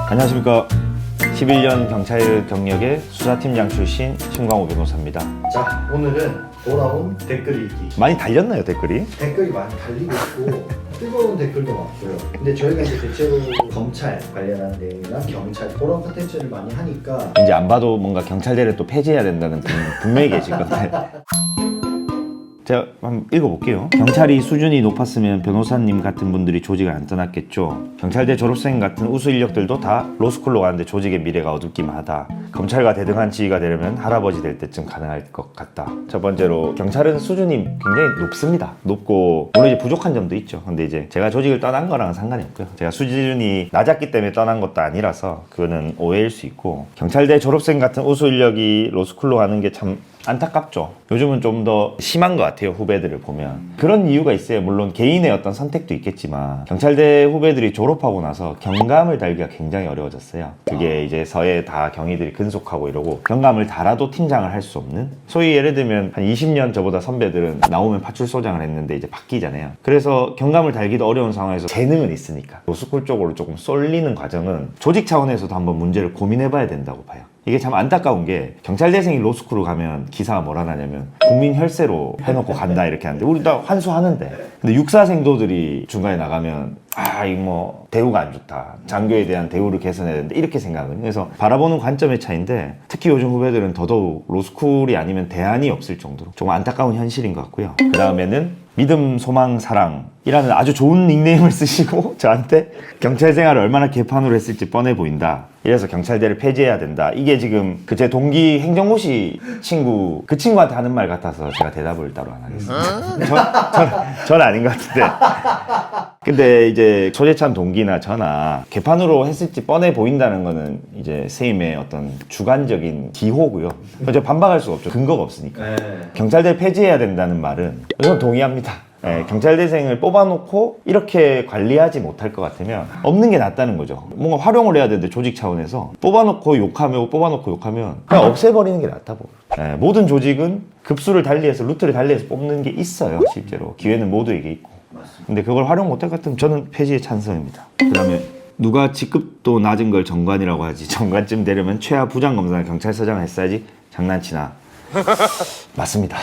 안녕하십니까. 11년 경찰 경력의 수사팀장 출신 신광호 변호사입니다. 자, 오늘은 돌아온 댓글 읽기. 많이 달렸나요, 댓글이? 댓글이 많이 달리고 있고 뜨거운 댓글도 많고요. 근데 저희가 이제 대체로 검찰 관련한 내용이나 경찰 그런 컨텐츠를 많이 하니까 이제 안 봐도 뭔가 경찰대를 또 폐지해야 된다는 분이 분명히 계실 건데 제가 한번 읽어볼게요. 경찰이 수준이 높았으면 변호사님 같은 분들이 조직을 안 떠났겠죠. 경찰대 졸업생 같은 우수 인력들도 다 로스쿨로 가는데 조직의 미래가 어둡기만 하다. 검찰과 대등한 지위가 되려면 할아버지 될 때쯤 가능할 것 같다. 첫 번째로 경찰은 수준이 굉장히 높습니다. 높고 물론 이제 부족한 점도 있죠. 근데 이제 제가 조직을 떠난 거랑은 상관이 없고요. 제가 수준이 낮았기 때문에 떠난 것도 아니라서 그거는 오해일 수 있고, 경찰대 졸업생 같은 우수 인력이 로스쿨로 가는 게 참 안타깝죠. 요즘은 좀 더 심한 것 같아요. 후배들을 보면 그런 이유가 있어요. 물론 개인의 어떤 선택도 있겠지만 경찰대 후배들이 졸업하고 나서 경감을 달기가 굉장히 어려워졌어요. 그게 이제 서해 다 경위들이 근속하고 이러고 경감을 달아도 팀장을 할 수 없는, 소위 예를 들면 한 20년 저보다 선배들은 나오면 파출소장을 했는데 이제 바뀌잖아요. 그래서 경감을 달기도 어려운 상황에서 재능은 있으니까 로스쿨 쪽으로 조금 쏠리는 과정은 조직 차원에서도 한번 문제를 고민해 봐야 된다고 봐요. 이게 참 안타까운 게 경찰대생이 로스쿨로 가면 기사가 뭐라 나냐면 국민 혈세로 해놓고 간다 이렇게 하는데 우리 다 환수하는데, 근데 육사생도들이 중간에 나가면 이거 뭐 대우가 안 좋다, 장교에 대한 대우를 개선해야 된다 이렇게 생각하거든요. 그래서 바라보는 관점의 차이인데 특히 요즘 후배들은 더더욱 로스쿨이 아니면 대안이 없을 정도로 조금 안타까운 현실인 것 같고요. 그 다음에는 믿음, 소망, 사랑이라는 아주 좋은 닉네임을 쓰시고 저한테 경찰 생활을 얼마나 개판으로 했을지 뻔해 보인다. 이래서 경찰대를 폐지해야 된다. 이게 지금 그 제 동기 행정고시 친구, 그 친구한테 하는 말 같아서 제가 대답을 따로 안 하겠습니다. 전 아닌 것 같은데. 근데 이제 소재찬 동기나 저나 개판으로 했을지 뻔해 보인다는 거는 이제 세임의 어떤 주관적인 기호고요. 저 반박할 수가 없죠. 근거가 없으니까. 경찰대 폐지해야 된다는 말은 저는 동의합니다. 경찰대생을 뽑아놓고 이렇게 관리하지 못할 것 같으면 없는 게 낫다는 거죠. 뭔가 활용을 해야 되는데 조직 차원에서 뽑아놓고 욕하면 그냥 없애버리는 게 낫다 보여요. 모든 조직은 급수를 달리해서 루트를 달리해서 뽑는 게 있어요. 실제로 기회는 모두에게 있고. 근데 그걸 활용 못할 것 같으면 저는 폐지에 찬성입니다. 그 다음에 누가 직급도 낮은 걸 정관이라고 하지, 정관쯤 되려면 최하 부장검사나 경찰서장을 했어야지 장난치나. 맞습니다.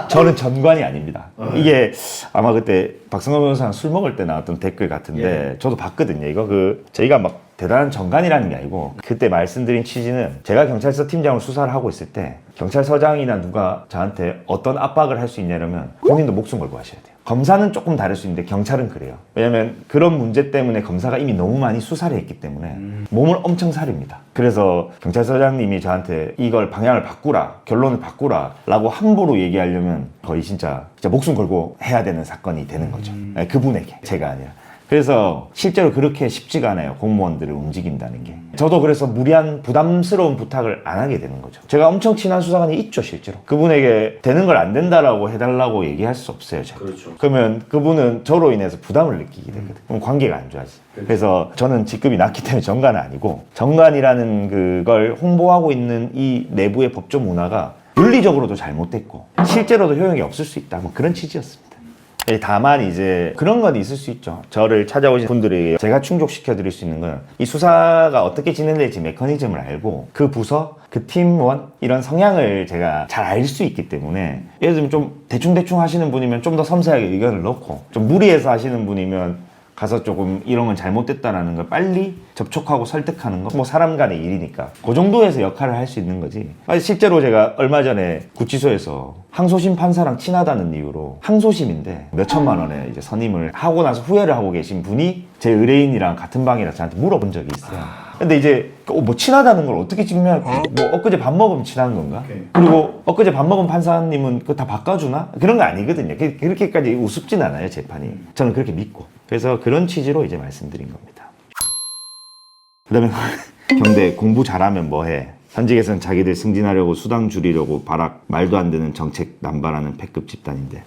저는 전관이 아닙니다. 이게 아마 그때 박성호 변호사랑 술 먹을 때 나왔던 댓글 같은데 저도 봤거든요. 이거 저희가 막 대단한 전관이라는 게 아니고, 그때 말씀드린 취지는 제가 경찰서 팀장으로 수사를 하고 있을 때 경찰서장이나 누가 저한테 어떤 압박을 할 수 있냐면 본인도 목숨 걸고 하셔야 돼요. 검사는 조금 다를 수 있는데 경찰은 그래요. 왜냐면 그런 문제 때문에 검사가 이미 너무 많이 수사를 했기 때문에 몸을 엄청 사립니다. 그래서 경찰서장님이 저한테 이걸 방향을 바꾸라, 결론을 바꾸라 라고 함부로 얘기하려면 거의 진짜 목숨 걸고 해야 되는 사건이 되는 거죠. 그분에게, 제가 아니라. 그래서 실제로 그렇게 쉽지가 않아요. 공무원들을 움직인다는 게. 저도 그래서 무리한 부담스러운 부탁을 안 하게 되는 거죠. 제가 엄청 친한 수사관이 있죠, 실제로. 그분에게 되는 걸 안 된다라고 해달라고 얘기할 수 없어요, 제가. 그렇죠. 그러면 그분은 저로 인해서 부담을 느끼게 되거든. 그럼 관계가 안 좋아지. 그래서 저는 직급이 낮기 때문에 정관은 아니고, 정관이라는 그걸 홍보하고 있는 이 내부의 법조 문화가 윤리적으로도 잘못됐고 실제로도 효용이 없을 수 있다, 뭐 그런 취지였습니다. 다만 이제 그런 건 있을 수 있죠. 저를 찾아오신 분들에게 제가 충족시켜 드릴 수 있는 건 이 수사가 어떻게 진행될지 메커니즘을 알고 그 부서, 그 팀원 이런 성향을 제가 잘 알 수 있기 때문에, 예를 들면 좀 대충대충 하시는 분이면 좀 더 섬세하게 의견을 넣고, 좀 무리해서 하시는 분이면 가서 조금 이런 건 잘못됐다라는 걸 빨리 접촉하고 설득하는 거, 뭐 사람 간의 일이니까 그 정도에서 역할을 할 수 있는 거지. 실제로 제가 얼마 전에 구치소에서 항소심 판사랑 친하다는 이유로, 항소심인데 몇 천만 원에 이제 선임을 하고 나서 후회를 하고 계신 분이 제 의뢰인이랑 같은 방이라 저한테 물어본 적이 있어요. 근데 이제 뭐 친하다는 걸 어떻게 증명할 거야? 뭐 엊그제 밥 먹으면 친한 건가? 그리고 엊그제 밥 먹은 판사님은 그거 다 바꿔주나? 그런 거 아니거든요. 그렇게까지 우습진 않아요, 재판이. 저는 그렇게 믿고. 그래서 그런 취지로 이제 말씀드린 겁니다. 그 다음에 경대 공부 잘하면 뭐해? 현직에서는 자기들 승진하려고 수당 줄이려고 말도 안 되는 정책 남발하는 패급 집단인데,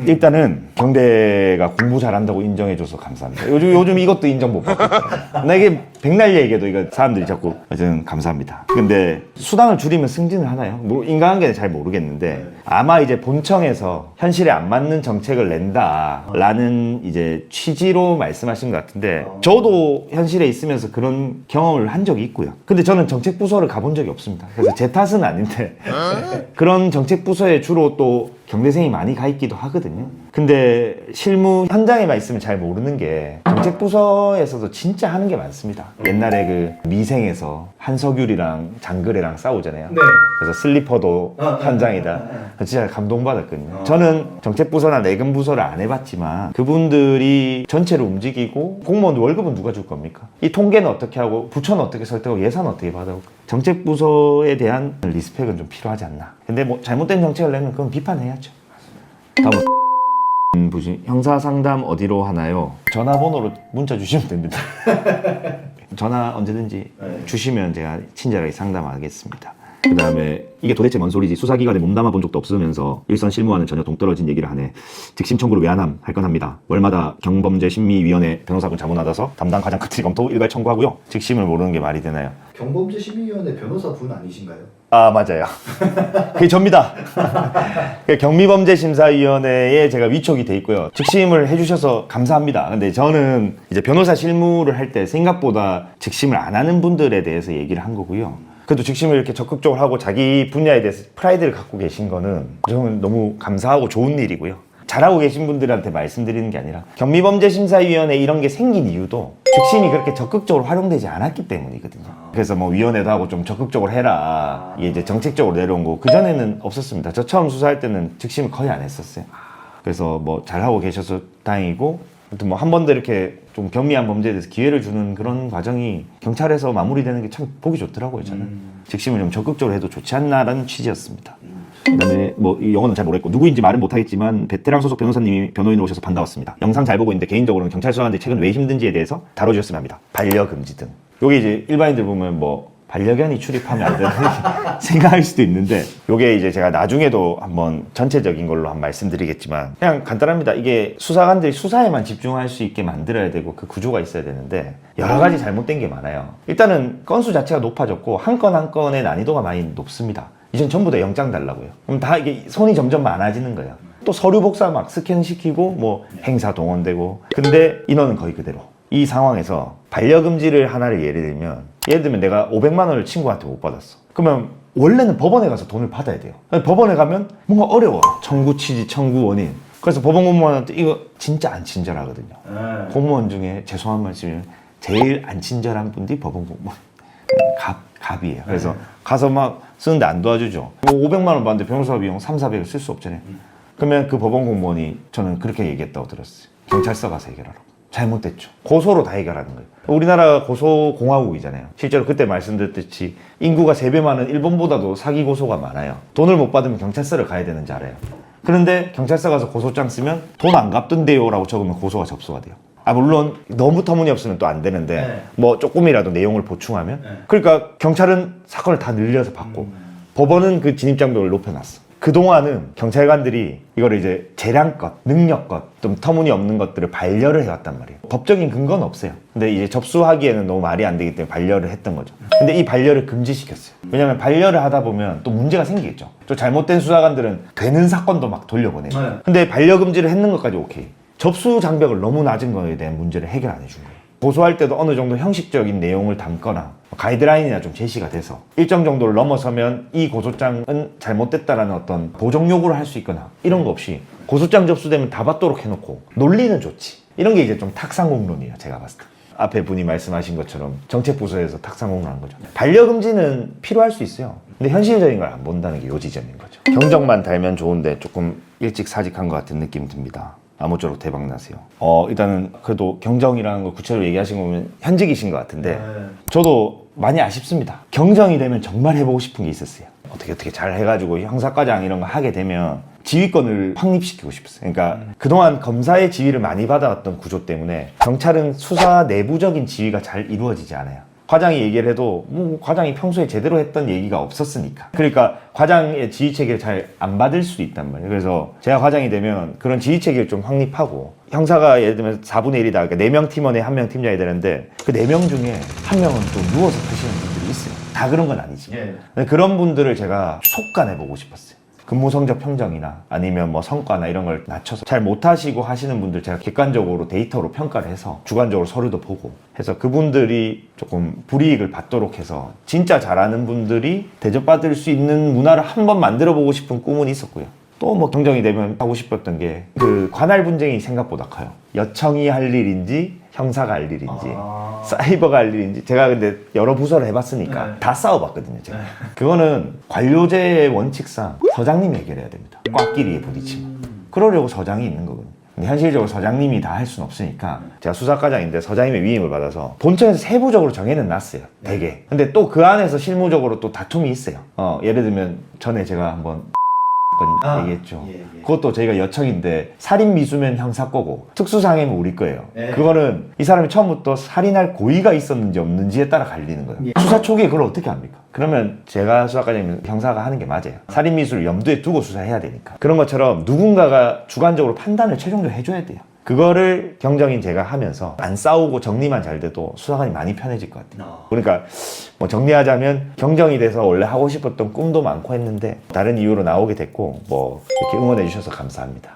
일단은 경대가 공부 잘한다고 인정해줘서 감사합니다. 요즘 이것도 인정 못 받고. 나 이게 백날 얘기해도 이거 사람들이 자꾸 하여튼 감사합니다. 근데 수당을 줄이면 승진을 하나요? 뭐 인간관계는 잘 모르겠는데 아마 이제 본청에서 현실에 안 맞는 정책을 낸다라는 이제 취지로 말씀하신 것 같은데 저도 현실에 있으면서 그런 경험을 한 적이 있고요. 근데 저는 정책부서를 가본 적이 없습니다. 그래서 제 탓은 아닌데 그런 정책부서에 주로 또 경대생이 많이 가 있기도 하거든요. 근데 실무 현장에만 있으면 잘 모르는 게 정책부서에서도 진짜 하는 게 많습니다. 옛날에 그 미생에서 한석율이랑 장그래랑 싸우잖아요. 네. 그래서 슬리퍼도 현장이다. 진짜 감동받았거든요. 저는 정책부서나 내금부서를 안 해봤지만 그분들이 전체를 움직이고 공무원 월급은 누가 줄 겁니까? 이 통계는 어떻게 하고 부처는 어떻게 설득하고 예산은 어떻게 받아오고 정책부서에 대한 리스펙은 좀 필요하지 않나. 근데 뭐 잘못된 정책을 내면 그건 비판해야죠. 다음은 보시 형사상담 어디로 하나요? 전화번호로 문자 주시면 됩니다. 전화 언제든지 주시면 제가 친절하게 상담하겠습니다. 그 다음에 이게 도대체 뭔 소리지? 수사기관에 몸담아 본 적도 없으면서 일선 실무와는 전혀 동떨어진 얘기를 하네. 직심 청구를 왜 안 함? 할 건 합니다. 월마다 경범죄심의위원회 변호사분 자문받아서 담당 가장 크트리 검토 일괄 청구하고요. 직심을 모르는 게 말이 되나요? 경범죄심의위원회 변호사분 아니신가요? 아 맞아요. 그게 접니다. 경미범죄심사위원회에 제가 위촉이 돼 있고요. 직심을 해주셔서 감사합니다. 근데 저는 이제 변호사 실무를 할 때 생각보다 직심을 안 하는 분들에 대해서 얘기를 한 거고요. 그래도 직심을 이렇게 적극적으로 하고 자기 분야에 대해서 프라이드를 갖고 계신 거는 저는 너무 감사하고 좋은 일이고요. 잘하고 계신 분들한테 말씀드리는 게 아니라 경미범죄심사위원회 이런 게 생긴 이유도 직심이 그렇게 적극적으로 활용되지 않았기 때문이거든요. 그래서 뭐 위원회도 하고 좀 적극적으로 해라. 이게 이제 정책적으로 내려온 거고 그전에는 없었습니다. 저 처음 수사할 때는 직심을 거의 안 했었어요. 그래서 뭐 잘하고 계셔서 다행이고 아무튼 뭐 한 번 더 이렇게 좀 경미한 범죄에 대해서 기회를 주는 그런 과정이 경찰에서 마무리되는 게 참 보기 좋더라고요. 저는 직심을 좀 적극적으로 해도 좋지 않나라는 취지였습니다. 그다음에 뭐 이 영어는 잘 모르겠고 누구인지 말은 못하겠지만 베테랑 소속 변호사님이 변호인으로 오셔서 반가웠습니다. 영상 잘 보고 있는데 개인적으로는 경찰 수사하는데 최근 왜 힘든지에 대해서 다뤄주셨으면 합니다. 반려금지 등. 요게 이제 일반인들 보면 뭐 반려견이 출입하면 안 되는 생각할 수도 있는데 요게 이제 제가 나중에도 한번 전체적인 걸로 한번 말씀드리겠지만 그냥 간단합니다. 이게 수사관들이 수사에만 집중할 수 있게 만들어야 되고 그 구조가 있어야 되는데 여러 가지 잘못된 게 많아요. 일단은 건수 자체가 높아졌고 한 건 한 건의 난이도가 많이 높습니다. 이젠 전부 다 영장 달라고요. 그럼 다 이게 손이 점점 많아지는 거예요. 또 서류 복사 막 스캔시키고 뭐 행사 동원되고 근데 인원은 거의 그대로. 이 상황에서 반려금지를 하나를 예를 들면 내가 500만 원을 친구한테 못 받았어. 그러면 원래는 법원에 가서 돈을 받아야 돼요. 법원에 가면 뭔가 어려워. 청구 취지, 청구 원인. 그래서 법원 공무원한테 이거 진짜 안 친절하거든요. 공무원 중에 죄송한 말씀이면 제일 안 친절한 분이 법원 공무원. 갑이에요. 그래서 가서 막 쓰는데 안 도와주죠. 500만 원 받는데 변호사 비용 300, 400을 쓸 수 없잖아요. 그러면 그 법원 공무원이 저는 그렇게 얘기했다고 들었어요. 경찰서 가서 해결하라고. 잘못됐죠. 고소로 다 해결하는 거예요. 우리나라가 고소공화국이잖아요. 실제로 그때 말씀드렸듯이 인구가 3배 많은 일본보다도 사기 고소가 많아요. 돈을 못 받으면 경찰서를 가야 되는지 알아요. 그런데 경찰서 가서 고소장 쓰면 돈 안 갚던데요 라고 적으면 고소가 접수가 돼요. 물론 너무 터무니없으면 또 안 되는데 뭐 조금이라도 내용을 보충하면 그러니까 경찰은 사건을 다 늘려서 받고 법원은 그 진입장벽을 높여놨어. 그동안은 경찰관들이 이거를 이제 재량껏, 능력껏 좀 터무니없는 것들을 반려를 해왔단 말이에요. 법적인 근거는 없어요. 근데 이제 접수하기에는 너무 말이 안 되기 때문에 반려를 했던 거죠. 근데 이 반려를 금지시켰어요. 왜냐면 반려를 하다 보면 또 문제가 생기겠죠. 또 잘못된 수사관들은 되는 사건도 막 돌려보내요. 근데 반려 금지를 했는 것까지 오케이. 접수 장벽을 너무 낮은 거에 대한 문제를 해결 안 해준 거예요. 고소할 때도 어느 정도 형식적인 내용을 담거나 가이드라인이나 좀 제시가 돼서 일정 정도를 넘어서면 이 고소장은 잘못됐다라는 어떤 보정 요구를 할 수 있거나 이런 거 없이 고소장 접수되면 다 받도록 해놓고 논리는 좋지. 이런 게 이제 좀 탁상공론이에요. 제가 봤을 때. 앞에 분이 말씀하신 것처럼 정책부서에서 탁상공론한 거죠. 반려금지는 필요할 수 있어요. 근데 현실적인 걸 안 본다는 게 요 지점인 거죠. 경정만 달면 좋은데 조금 일찍 사직한 것 같은 느낌이 듭니다. 아무쪼록 대박 나세요. 일단은 그래도 경정이라는 걸 구체적으로 얘기하신 거 보면 현직이신 것 같은데 저도 많이 아쉽습니다. 경정이 되면 정말 해보고 싶은 게 있었어요. 어떻게 잘 해가지고 형사과장 이런 거 하게 되면 지휘권을 확립시키고 싶었어요. 그러니까 그동안 검사의 지휘를 많이 받아왔던 구조 때문에 경찰은 수사 내부적인 지휘가 잘 이루어지지 않아요. 과장이 얘기를 해도 뭐 과장이 평소에 제대로 했던 얘기가 없었으니까. 그러니까 과장의 지휘체계를 잘 안 받을 수도 있단 말이에요. 그래서 제가 과장이 되면 그런 지휘체계를 좀 확립하고, 형사가 예를 들면 4분의 1이다. 그러니까 4명 팀원에 1명 팀장이 되는데 그 4명 중에 1명은 또 누워서 크시는 분들이 있어요. 다 그런 건 아니지. 근데 그런 분들을 제가 속간해보고 싶었어요. 근무 성적 평정이나 아니면 뭐 성과나 이런 걸 낮춰서 잘 못하시고 하시는 분들 제가 객관적으로 데이터로 평가를 해서 주관적으로 서류도 보고 해서 그분들이 조금 불이익을 받도록 해서 진짜 잘하는 분들이 대접받을 수 있는 문화를 한번 만들어 보고 싶은 꿈은 있었고요. 또 뭐 경정이 되면 하고 싶었던 게 그 관할 분쟁이 생각보다 커요. 여청이 할 일인지 형사가 할 일인지 사이버가 할 일인지. 제가 근데 여러 부서를 해봤으니까 다 싸워봤거든요. 제가. 그거는 관료제의 원칙상 서장님이 해결해야 됩니다. 꽉끼리에 부딪히면. 그러려고 서장이 있는 거거든요. 근데 현실적으로 서장님이 다 할 수는 없으니까 제가 수사과장인데 서장님의 위임을 받아서 본청에서 세부적으로 정해는 놨어요. 되게. 근데 또 그 안에서 실무적으로 또 다툼이 있어요. 예를 들면 전에 제가 한번 얘기했죠. 그것도 저희가 여청인데 살인 미수면 형사 거고 특수상해면 우리 거예요. 그거는 이 사람이 처음부터 살인할 고의가 있었는지 없는지에 따라 갈리는 거예요. 수사 초기에 그걸 어떻게 합니까? 그러면 제가 수사과장이면 형사가 하는 게 맞아요. 살인 미수를 염두에 두고 수사해야 되니까. 그런 것처럼 누군가가 주관적으로 판단을 최종적으로 해줘야 돼요. 그거를 경정인 제가 하면서 안 싸우고 정리만 잘 돼도 수사관이 많이 편해질 것 같아요. 그러니까 뭐 정리하자면 경정이 돼서 원래 하고 싶었던 꿈도 많고 했는데 다른 이유로 나오게 됐고, 뭐 이렇게 응원해 주셔서 감사합니다.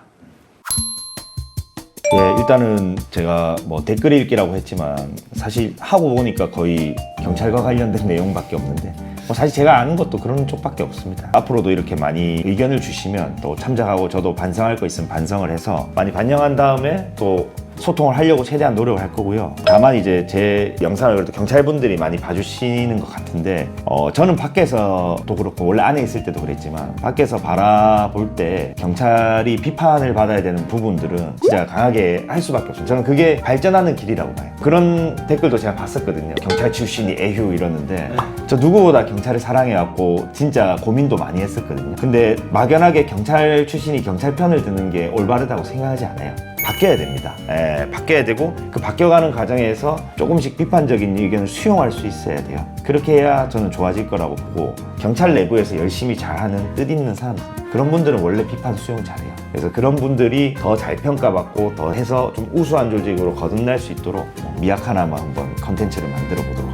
예, 일단은 제가 뭐 댓글 읽기라고 했지만 사실 하고 보니까 거의 경찰과 관련된 내용밖에 없는데, 뭐 사실 제가 아는 것도 그런 쪽밖에 없습니다. 앞으로도 이렇게 많이 의견을 주시면 또 참작하고, 저도 반성할 거 있으면 반성을 해서 많이 반영한 다음에 또 소통을 하려고 최대한 노력을 할 거고요. 다만 이제 제 영상을 그래도 경찰분들이 많이 봐주시는 것 같은데, 저는 밖에서도 그렇고 원래 안에 있을 때도 그랬지만 밖에서 바라볼 때 경찰이 비판을 받아야 되는 부분들은 진짜 강하게 할 수밖에 없어요. 저는 그게 발전하는 길이라고 봐요. 그런 댓글도 제가 봤었거든요. 경찰 출신이 애휴 이러는데 저 누구보다 경찰을 사랑해갖고 진짜 고민도 많이 했었거든요. 근데 막연하게 경찰 출신이 경찰 편을 드는 게 올바르다고 생각하지 않아요. 바뀌어야 됩니다. 바뀌어야 되고, 그 바뀌어가는 과정에서 조금씩 비판적인 의견을 수용할 수 있어야 돼요. 그렇게 해야 저는 좋아질 거라고 보고, 경찰 내부에서 열심히 잘하는 뜻 있는 사람, 그런 분들은 원래 비판 수용 잘해요. 그래서 그런 분들이 더 잘 평가받고 더 해서 좀 우수한 조직으로 거듭날 수 있도록 미약 하나만 한번 컨텐츠를 만들어 보도록